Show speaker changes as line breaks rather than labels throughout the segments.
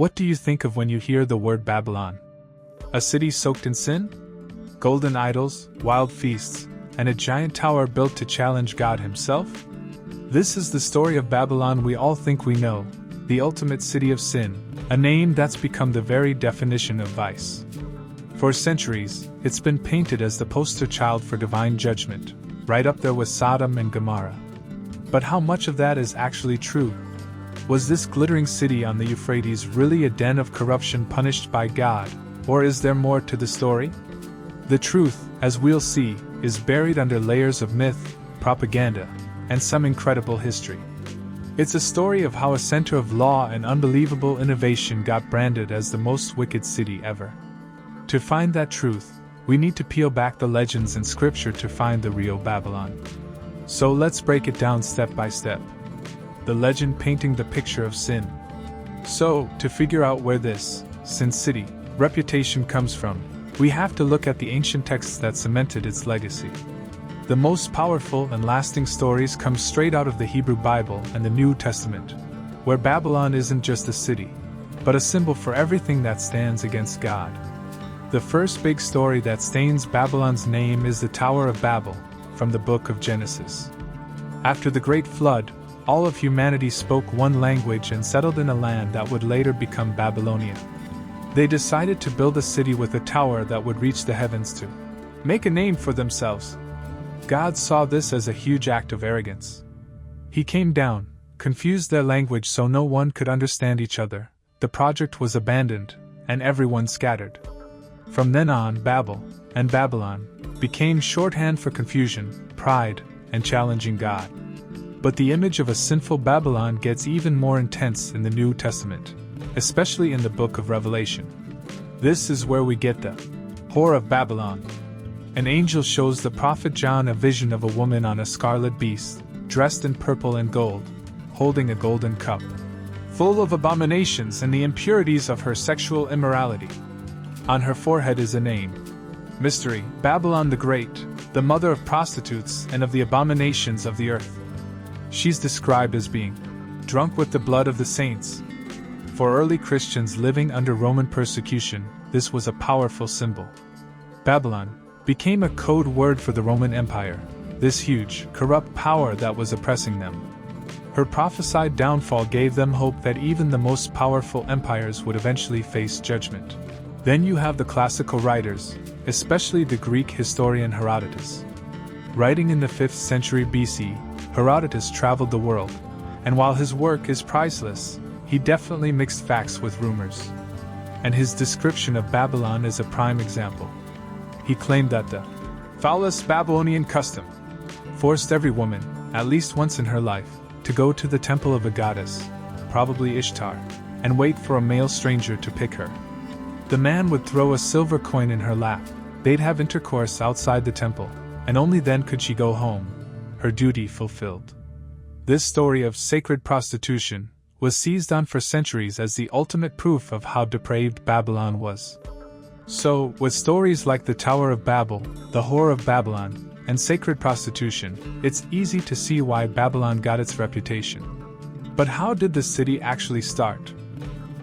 What do you think of when you hear the word Babylon? A city soaked in sin? Golden idols, wild feasts, and a giant tower built to challenge God himself? This is the story of Babylon we all think we know, the ultimate city of sin, a name that's become the very definition of vice. For centuries, it's been painted as the poster child for divine judgment, right up there with Sodom and Gomorrah. But how much of that is actually true? Was this glittering city on the Euphrates really a den of corruption punished by God, or is there more to the story? The truth, as we'll see, is buried under layers of myth, propaganda, and some incredible history. It's a story of how a center of law and unbelievable innovation got branded as the most wicked city ever. To find that truth, we need to peel back the legends in scripture to find the real Babylon. So let's break it down step by step. The legend painting the picture of sin. So, to figure out where this Sin City reputation comes from, we have to look at the ancient texts that cemented its legacy. The most powerful and lasting stories come straight out of the Hebrew Bible and the New Testament, where Babylon isn't just a city, but a symbol for everything that stands against God. The first big story that stains Babylon's name is the Tower of Babel, from the book of Genesis. After the Great Flood, all of humanity spoke one language and settled in a land that would later become Babylonia. They decided to build a city with a tower that would reach the heavens to make a name for themselves. God saw this as a huge act of arrogance. He came down, confused their language so no one could understand each other. The project was abandoned, and everyone scattered. From then on, Babel and Babylon became shorthand for confusion, pride, and challenging God. But the image of a sinful Babylon gets even more intense in the New Testament, especially in the book of Revelation. This is where we get the Whore of Babylon. An angel shows the prophet John a vision of a woman on a scarlet beast, dressed in purple and gold, holding a golden cup, full of abominations and the impurities of her sexual immorality. On her forehead is a name. Mystery, Babylon the Great, the mother of prostitutes and of the abominations of the earth. She's described as being drunk with the blood of the saints. For early Christians living under Roman persecution, this was a powerful symbol. Babylon became a code word for the Roman Empire, this huge, corrupt power that was oppressing them. Her prophesied downfall gave them hope that even the most powerful empires would eventually face judgment. Then you have the classical writers, especially the Greek historian Herodotus. Writing in the 5th century BC, Herodotus traveled the world, and while his work is priceless, he definitely mixed facts with rumors. And his description of Babylon is a prime example. He claimed that the foulest Babylonian custom forced every woman, at least once in her life, to go to the temple of a goddess, probably Ishtar, and wait for a male stranger to pick her. The man would throw a silver coin in her lap, they'd have intercourse outside the temple, and only then could she go home, her duty fulfilled. This story of sacred prostitution was seized on for centuries as the ultimate proof of how depraved Babylon was. So, with stories like the Tower of Babel, the Whore of Babylon, and sacred prostitution, it's easy to see why Babylon got its reputation. But how did the city actually start?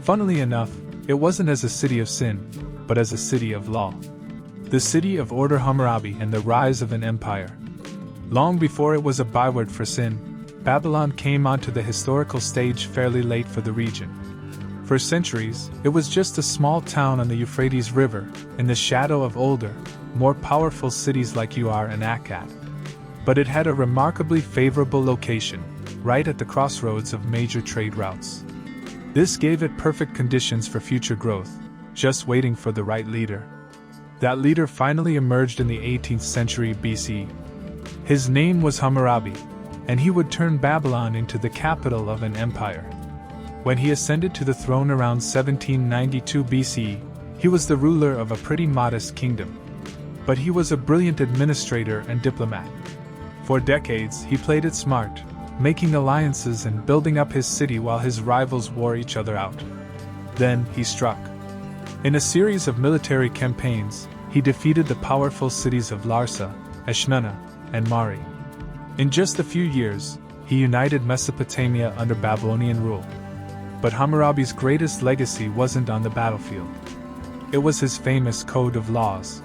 Funnily enough, it wasn't as a city of sin, but as a city of law. The city of order Hammurabi and the rise of an empire. Long before it was a byword for sin, Babylon came onto the historical stage fairly late for the region. For centuries, it was just a small town on the Euphrates River, in the shadow of older, more powerful cities like Ur and Akkad. But it had a remarkably favorable location, right at the crossroads of major trade routes. This gave it perfect conditions for future growth, just waiting for the right leader. That leader finally emerged in the 18th century BC. His name was Hammurabi, and he would turn Babylon into the capital of an empire. When he ascended to the throne around 1792 BC, he was the ruler of a pretty modest kingdom. But he was a brilliant administrator and diplomat. For decades, he played it smart, making alliances and building up his city while his rivals wore each other out. Then, he struck. In a series of military campaigns, he defeated the powerful cities of Larsa, Eshnunna, and Mari. In just a few years, he united Mesopotamia under Babylonian rule. But Hammurabi's greatest legacy wasn't on the battlefield. It was his famous Code of Laws.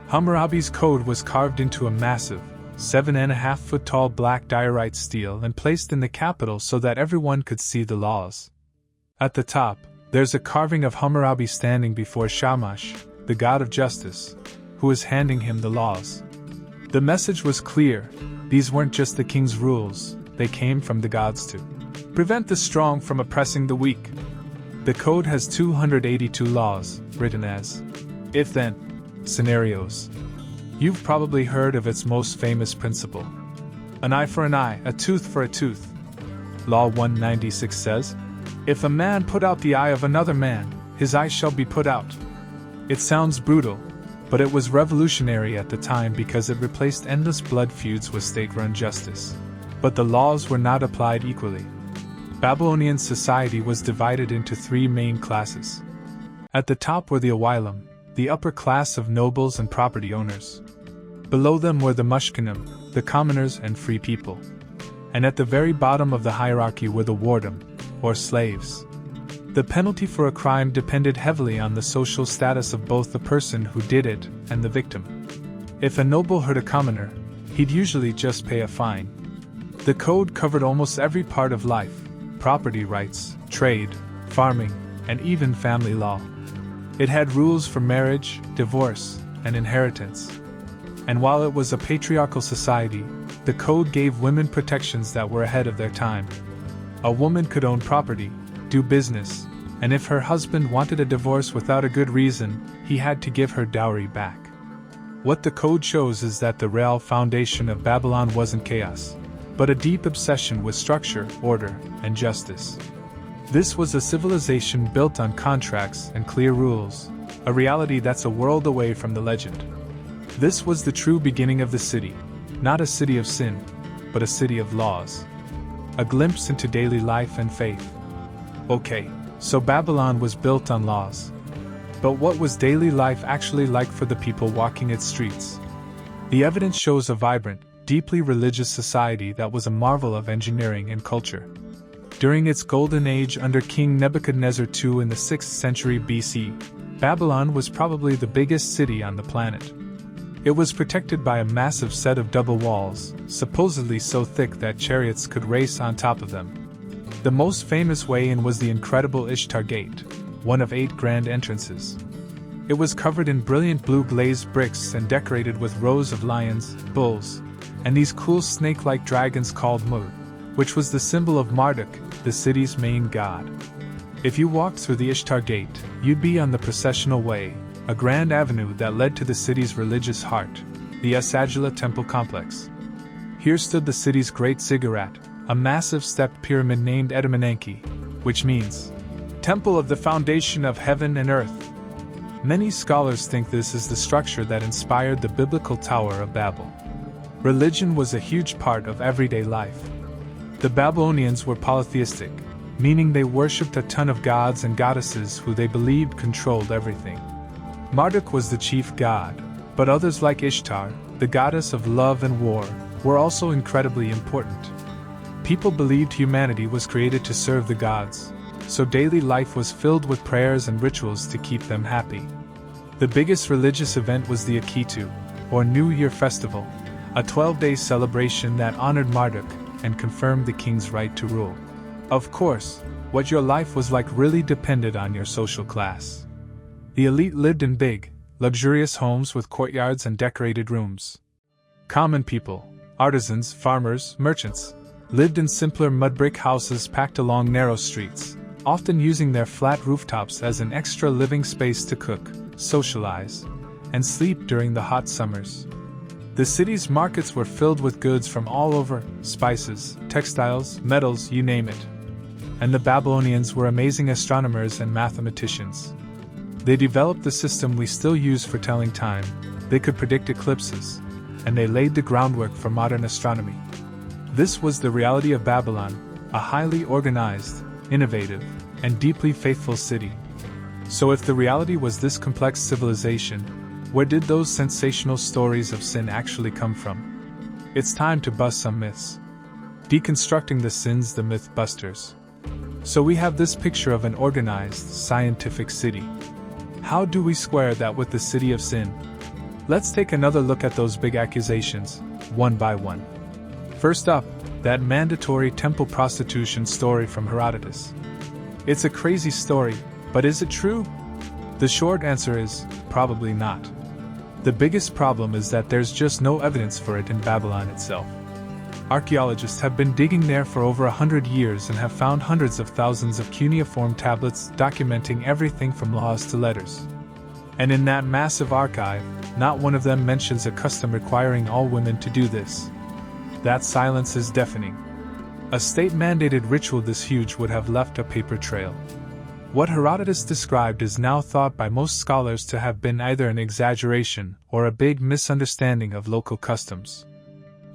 Hammurabi's code was carved into a massive, 7.5-foot tall black diorite stele and placed in the capital so that everyone could see the laws. At the top, there's a carving of Hammurabi standing before Shamash, the god of justice, who is handing him the laws. The message was clear: these weren't just the king's rules, they came from the gods to prevent the strong from oppressing the weak. The code has 282 laws, written as if-then scenarios. You've probably heard of its most famous principle: an eye for an eye, a tooth for a tooth. Law 196 says, "If a man put out the eye of another man, his eye shall be put out." It sounds brutal, but it was revolutionary at the time because it replaced endless blood feuds with state-run justice. But the laws were not applied equally. Babylonian society was divided into three main classes. At the top were the Awilim, the upper class of nobles and property owners. Below them were the Mushkinim, the commoners and free people. And at the very bottom of the hierarchy were the Wardim, or slaves. The penalty for a crime depended heavily on the social status of both the person who did it and the victim. If a noble hurt a commoner, he'd usually just pay a fine. The code covered almost every part of life: property rights, trade, farming, and even family law. It had rules for marriage, divorce, and inheritance. And while it was a patriarchal society, the code gave women protections that were ahead of their time. A woman could own property, do business, and if her husband wanted a divorce without a good reason, he had to give her dowry back. What the code shows is that the real foundation of Babylon wasn't chaos, but a deep obsession with structure, order, and justice. This was a civilization built on contracts and clear rules, a reality that's a world away from the legend. This was the true beginning of the city, not a city of sin, but a city of laws. A glimpse into daily life and faith. Okay, so Babylon was built on laws. But what was daily life actually like for the people walking its streets? The evidence shows a vibrant, deeply religious society that was a marvel of engineering and culture. During its golden age under King Nebuchadnezzar II in the 6th century BC, Babylon was probably the biggest city on the planet. It was protected by a massive set of double walls, supposedly so thick that chariots could race on top of them. The most famous way in was the incredible Ishtar Gate, one of 8 grand entrances. It was covered in brilliant blue glazed bricks and decorated with rows of lions, bulls, and these cool snake-like dragons called Mur, which was the symbol of Marduk, the city's main god. If you walked through the Ishtar Gate, you'd be on the processional way, a grand avenue that led to the city's religious heart, the Asagila Temple Complex. Here stood the city's great ziggurat, a massive stepped pyramid named Edamanenki, which means Temple of the Foundation of Heaven and Earth. Many scholars think this is the structure that inspired the biblical Tower of Babel. Religion was a huge part of everyday life. The Babylonians were polytheistic, meaning they worshipped a ton of gods and goddesses who they believed controlled everything. Marduk was the chief god, but others like Ishtar, the goddess of love and war, were also incredibly important. People believed humanity was created to serve the gods, so daily life was filled with prayers and rituals to keep them happy. The biggest religious event was the Akitu, or New Year Festival, a 12-day celebration that honored Marduk and confirmed the king's right to rule. Of course, what your life was like really depended on your social class. The elite lived in big, luxurious homes with courtyards and decorated rooms. Common people, artisans, farmers, merchants, lived in simpler mud brick houses packed along narrow streets, often using their flat rooftops as an extra living space to cook, socialize, and sleep during the hot summers. The city's markets were filled with goods from all over: spices, textiles, metals, you name it. And the Babylonians were amazing astronomers and mathematicians. They developed the system we still use for telling time. They could predict eclipses, and they laid the groundwork for modern astronomy. This was the reality of Babylon, a highly organized, innovative, and deeply faithful city. So if the reality was this complex civilization, where did those sensational stories of sin actually come from? It's time to bust some myths. Deconstructing the sins, the Mythbusters. So we have this picture of an organized, scientific city. How do we square that with the city of sin? Let's take another look at those big accusations, one by one. First up, that mandatory temple prostitution story from Herodotus. It's a crazy story, but is it true? The short answer is, probably not. The biggest problem is that there's just no evidence for it in Babylon itself. Archaeologists have been digging there for over 100 years and have found hundreds of thousands of cuneiform tablets documenting everything from laws to letters. And in that massive archive, not one of them mentions a custom requiring all women to do this. That silence is deafening. A state-mandated ritual this huge would have left a paper trail. What Herodotus described is now thought by most scholars to have been either an exaggeration or a big misunderstanding of local customs.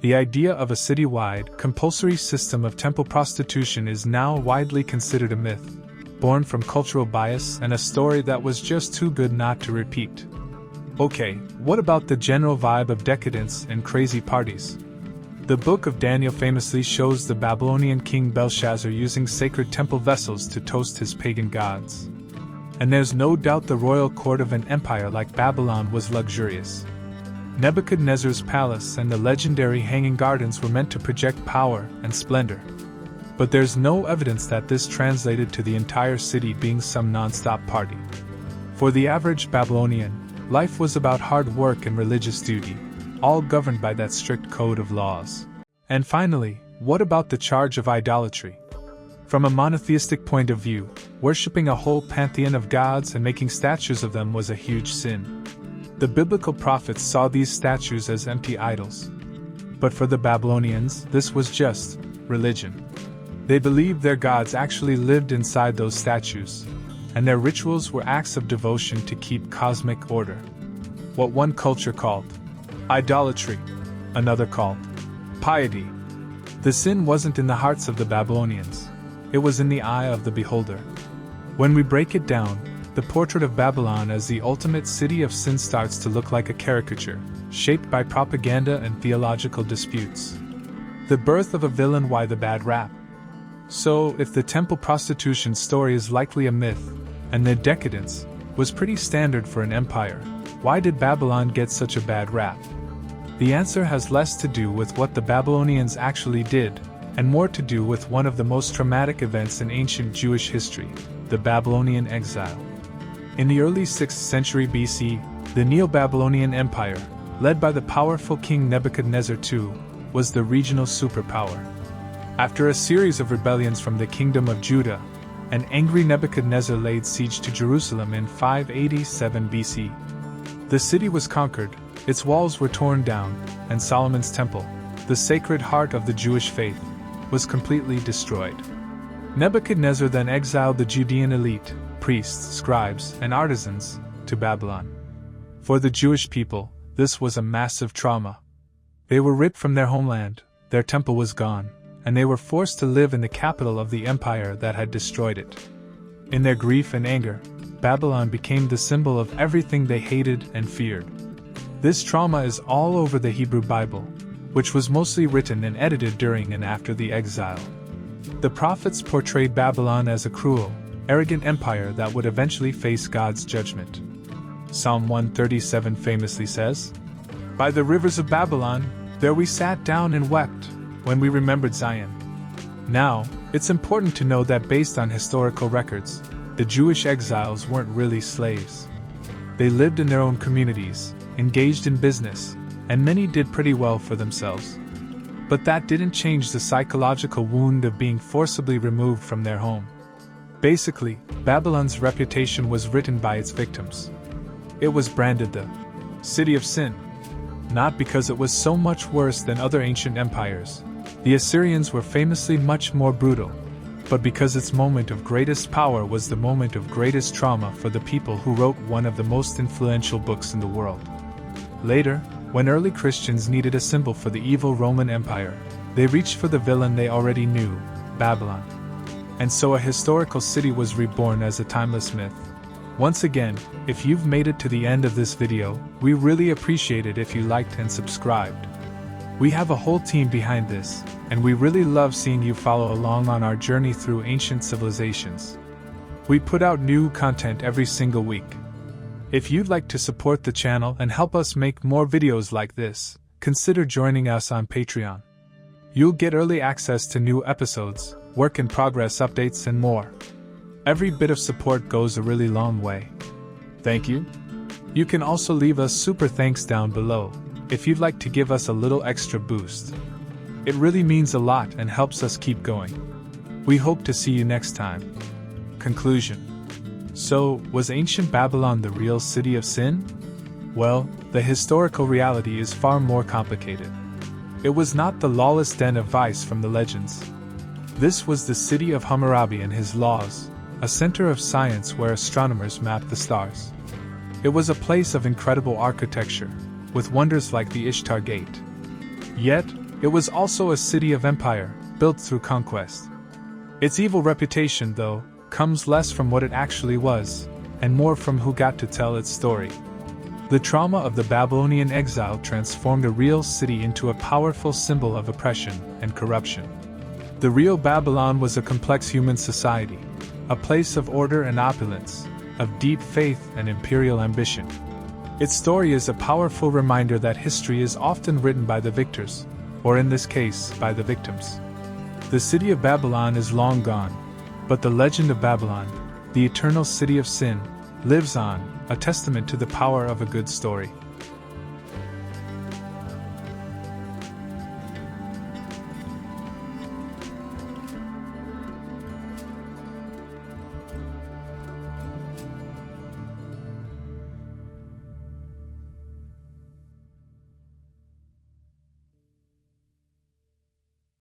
The idea of a city-wide, compulsory system of temple prostitution is now widely considered a myth, born from cultural bias and a story that was just too good not to repeat. Okay, what about the general vibe of decadence and crazy parties? The Book of Daniel famously shows the Babylonian king Belshazzar using sacred temple vessels to toast his pagan gods. And there's no doubt the royal court of an empire like Babylon was luxurious. Nebuchadnezzar's palace and the legendary Hanging Gardens were meant to project power and splendor. But there's no evidence that this translated to the entire city being some non-stop party. For the average Babylonian, life was about hard work and religious duty, all governed by that strict code of laws. And finally, what about the charge of idolatry? From a monotheistic point of view, worshipping a whole pantheon of gods and making statues of them was a huge sin. The biblical prophets saw these statues as empty idols. But for the Babylonians, this was just religion. They believed their gods actually lived inside those statues, and their rituals were acts of devotion to keep cosmic order. What one culture called idolatry, another called piety. The sin wasn't in the hearts of the Babylonians, it was in the eye of the beholder. When we break it down, the portrait of Babylon as the ultimate city of sin starts to look like a caricature, shaped by propaganda and theological disputes. The birth of a villain, why the bad rap? So, if the temple prostitution story is likely a myth, and the decadence was pretty standard for an empire, why did Babylon get such a bad rap? The answer has less to do with what the Babylonians actually did, and more to do with one of the most traumatic events in ancient Jewish history, the Babylonian exile. In the early 6th century BC, the Neo-Babylonian Empire, led by the powerful King Nebuchadnezzar II, was the regional superpower. After a series of rebellions from the Kingdom of Judah, an angry Nebuchadnezzar laid siege to Jerusalem in 587 BC. The city was conquered, its walls were torn down, and Solomon's temple, the sacred heart of the Jewish faith, was completely destroyed. Nebuchadnezzar then exiled the Judean elite, priests, scribes, and artisans, to Babylon. For the Jewish people, this was a massive trauma. They were ripped from their homeland, their temple was gone, and they were forced to live in the capital of the empire that had destroyed it. In their grief and anger, Babylon became the symbol of everything they hated and feared. This trauma is all over the Hebrew Bible, which was mostly written and edited during and after the exile. The prophets portrayed Babylon as a cruel, arrogant empire that would eventually face God's judgment. Psalm 137 famously says, "By the rivers of Babylon, there we sat down and wept, when we remembered Zion." Now, it's important to know that based on historical records, the Jewish exiles weren't really slaves. They lived in their own communities, engaged in business, and many did pretty well for themselves. But that didn't change the psychological wound of being forcibly removed from their home. Basically, Babylon's reputation was written by its victims. It was branded the City of Sin. Not because it was so much worse than other ancient empires. The Assyrians were famously much more brutal, but because its moment of greatest power was the moment of greatest trauma for the people who wrote one of the most influential books in the world. Later, when early Christians needed a symbol for the evil Roman Empire, they reached for the villain they already knew, Babylon. And so a historical city was reborn as a timeless myth. Once again, if you've made it to the end of this video, we really appreciate it if you liked and subscribed. We have a whole team behind this, and we really love seeing you follow along on our journey through ancient civilizations. We put out new content every single week. If you'd like to support the channel and help us make more videos like this, consider joining us on Patreon. You'll get early access to new episodes, work in progress updates, and more. Every bit of support goes a really long way. Thank you. You can also leave us super thanks down below if you'd like to give us a little extra boost. It really means a lot and helps us keep going. We hope to see you next time. Conclusion. So, was ancient Babylon the real city of sin? Well, the historical reality is far more complicated. It was not the lawless den of vice from the legends. This was the city of Hammurabi and his laws, a center of science where astronomers mapped the stars. It was a place of incredible architecture, with wonders like the Ishtar Gate. Yet, it was also a city of empire, built through conquest. Its evil reputation, though, comes less from what it actually was, and more from who got to tell its story. The trauma of the Babylonian exile transformed a real city into a powerful symbol of oppression and corruption. The real Babylon was a complex human society, a place of order and opulence, of deep faith and imperial ambition. Its story is a powerful reminder that history is often written by the victors, or in this case, by the victims. The city of Babylon is long gone, but the legend of Babylon, the eternal city of sin, lives on, a testament to the power of a good story.